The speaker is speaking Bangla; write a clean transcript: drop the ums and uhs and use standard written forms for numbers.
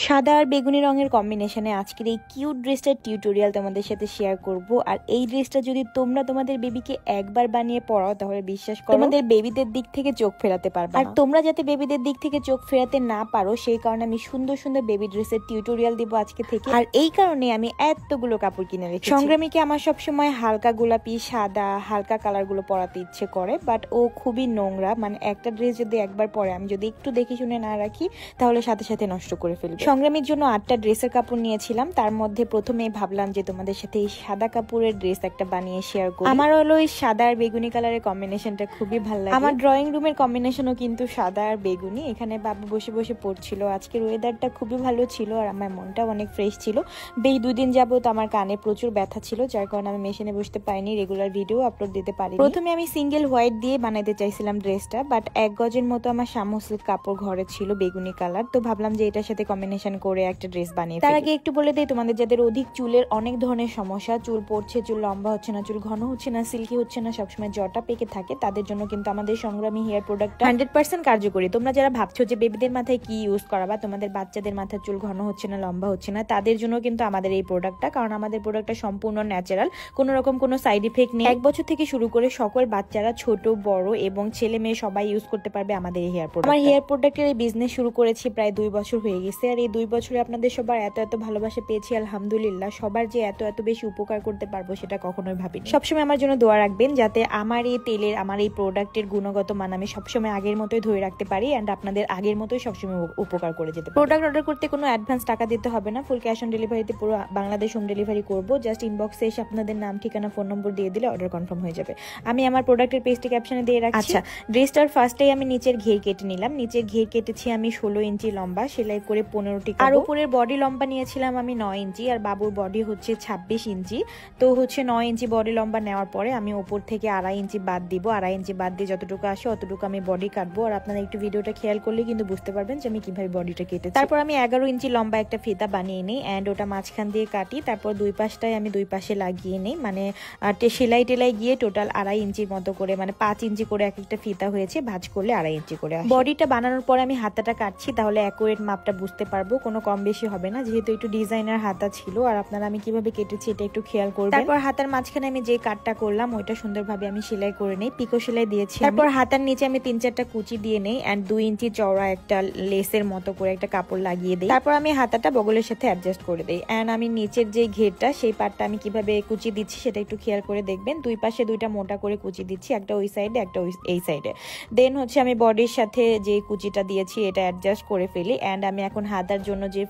সাদা আর বেগুনি রঙের কম্বিনেশনে আজকের এই কিউট ড্রেসটার টিউটোরিয়াল তোমাদের সাথে শেয়ার করব। আর এই ড্রেসটা যদি তোমরা তোমাদের বেবিকে একবার বানিয়ে পরাও তাহলে বিশ্বাস করো তোমাদের বেবিদের দিক থেকে চোখ ফেরাতে পারবে। আর তোমরা যাতে বেবিদের দিক থেকে চোখ ফেরাতে না পারো সেই কারণে আমি সুন্দর সুন্দর বেবি ড্রেসের টিউটোরিয়াল দিব আজকে থেকে। আর এই কারণে আমি এতগুলো কাপড় কিনে রেখেছি। সংগ্রামীকে আমার সবসময় হালকা গোলাপি, সাদা, হালকা কালার গুলো পরাতে ইচ্ছে করে, বাট ও খুবই নোংরা। মানে একটা ড্রেস যদি একবার পরে আমি যদি একটু দেখে শুনে না রাখি তাহলে সাথে সাথে নষ্ট করে ফেলবে। সংগ্রামীর জন্য 8টা ড্রেসের কাপড় নিয়েছিলাম। তার মধ্যে প্রথমে ভাবলাম যে তোমাদের সাথে এই সাদা কাপড়ের ড্রেস একটা বানিয়ে শেয়ার করি। আমার হলো এই সাদা আর বেগুনি কালারের কম্বিনেশনটা খুবই ভালো লাগে। আমার ড্রয়িং রুমের কম্বিনেশনও কিন্তু সাদা আর বেগুনি। এখানে বাবু বসে বসে পড়ছিল। আজকের ওয়েদারটা খুবই ভালো ছিল আর আমার মনটাও অনেক ফ্রেশ ছিল। এই 2 দিন যাবত আমার কানে প্রচুর ব্যথা ছিল, যার কারণে আমি মেশিনে বসতে পারিনি, রেগুলার ভিডিও আপলোড দিতে পারিনি। প্রথমে আমি সিঙ্গেল হোয়াইট দিয়ে বানাইতে চাইছিলাম ড্রেসটা, বাট 1 গজের মতো আমার শামু সিল্ক কাপড় ঘরে ছিল বেগুনি কালার। তো ভাবলাম যে এটার সাথে কম্বিনেশন করে একটা ড্রেস বানিয়ে। তার আগে একটু বলে দেই, তোমাদের যাদের অধিক চুলের অনেক ধরনের সমস্যা, চুল পড়ছে, চুল লম্বা হচ্ছে না, চুল ঘন হচ্ছে না, সিল্কি হচ্ছে না, সবসময় জটা পেকে থাকে, তাদের জন্য কিন্তু আমাদের সংগ্রামী হেয়ার প্রোডাক্ট 100% কার্যকরী। তোমরা যারা ভাবছো যে বেবিদের মাথায় কি ইউজ করাবা, তোমাদের বাচ্চাদের মাথায় চুল ঘন হচ্ছে না, লম্বা হচ্ছে না, তাদের জন্য কিন্তু আমাদের এই প্রোডাক্টটা। কারণ আমাদের প্রোডাক্টটা সম্পূর্ণ ন্যাচারাল, কোনো রকম কোনো সাইড ইফেক্ট নেই। 1 বছর থেকে শুরু করে সকল বাচ্চারা, ছোট বড় এবং ছেলে মেয়ে সবাই ইউজ করতে পারবে আমাদের এই হেয়ার প্রোডাক্ট। আমার হেয়ার প্রোডাক্টের এই বিজনেস শুরু করেছি প্রায় 2 বছর হয়ে গেছে। আর এই 2 বছরে আপনাদের সবার এত এত ভালোবাসা পেয়েছি আলহামদুলিল্লাহ। সবার যে এত এত বেশি উপকার করতে পারবো সেটা কখনোই ভাবিনি। সবসময় আমার জন্য দোয়া রাখবেন যাতে আমার এই তেলের, আমার এই প্রোডাক্টের গুণগত মান আমি সবসময় আগের মতোই ধরে রাখতে পারি এন্ড আপনাদের আগের মতোই সবসময় উপকার করে যেতে পারি। প্রোডাক্ট অর্ডার করতে কোনো অ্যাডভান্স টাকা দিতে হবে না, ফুল ক্যাশ অন ডেলিভারিতে পুরো বাংলাদেশ হোম ডেলিভারি করবো। জাস্ট ইনবক্সে এসে আপনাদের নাম, ঠিকানা, ফোন নম্বর দিয়ে দিলে অর্ডার কনফার্ম হয়ে যাবে। আমি আমার প্রোডাক্টের পেজটি ক্যাপশনে দিয়ে রাখছি। আচ্ছা, ড্রেসটার ফার্স্টেই আমি নিচের ঘের কেটে নিলাম। নিচের ঘের কেটেছি আমি 16 ইঞ্চি লম্বা, সেলাই করে 15টি। আর উপরের বডি লম্বা নিয়েছিলাম আমি 9 ইঞ্চি, আর বাবুর বডি হচ্ছে 26 ইঞ্চি। তো হচ্ছে 9 ইঞ্চি বডি লম্বা নেওয়ার পরে আমি উপর থেকে 2.5 ইঞ্চি বাদ দিব। 2.5 ইঞ্চি বাদ দিয়ে যতটুকু আসে অতটুকু আমি বডি কাটবো। আর আপনারা একটু ভিডিওটা খেয়াল করলে কিন্তু বুঝতে পারবেন যে আমি কিভাবে বডিটা কেটেছি। তারপর আমি 11 ইঞ্চি লম্বা একটা ফিতা বানিয়ে নিই এন্ড ওটা মাঝখান দিয়ে কাটি। তারপর দুই পাশটাই আমি দুই পাশে লাগিয়ে নিই। মানে সেলাই টেলাই গিয়ে টোটাল 2.5 ইঞ্চির মতো করে, মানে 5 ইঞ্চি করে এক একটা ফিতা হয়েছে, ভাঁজ করলে 2.5 ইঞ্চি করে। বডিটা বানানোর পরে আমি হাতাটা কাটছি, তাহলে অ্যাকুরেট মাপটা বুঝতে পারবো, কোনো কম বেশি হবে না, যেহেতু একটু ডিজাইনার হাতা ছিল। আর আপনারা আমি কিভাবে কেটেছি এটা একটু খেয়াল করবেন। তারপর হাতার মাঝখানে আমি যে কাটটা করলাম ওইটা সুন্দরভাবে আমি সেলাই করে নেই, পিকো সেলাই দিয়েছি। তারপর হাতার নিচে আমি 3-4টা কুচি দিয়ে নেই এন্ড 2 ইঞ্চি চওড়া একটা লেসের মতো করে একটা কাপড় লাগিয়ে দিই। তারপর আমি হাতাটা বগলের সাথে অ্যাডজাস্ট করে দিই এন্ড আমি নিচের যে ঘেরটা সেই পার্টটা আমি কিভাবে কুচি দিচ্ছি সেটা একটু খেয়াল করে দেখবেন। দুই পাশে 2টা মোটা করে কুচি দিচ্ছি, একটা ওই সাইডে একটা এই সাইডে। দেন হচ্ছে আমি বডির সাথে যে কুচিটা দিয়েছি এটা অ্যাডজাস্ট করে ফেলি এন্ড আমি এখন হাতার জন্য যে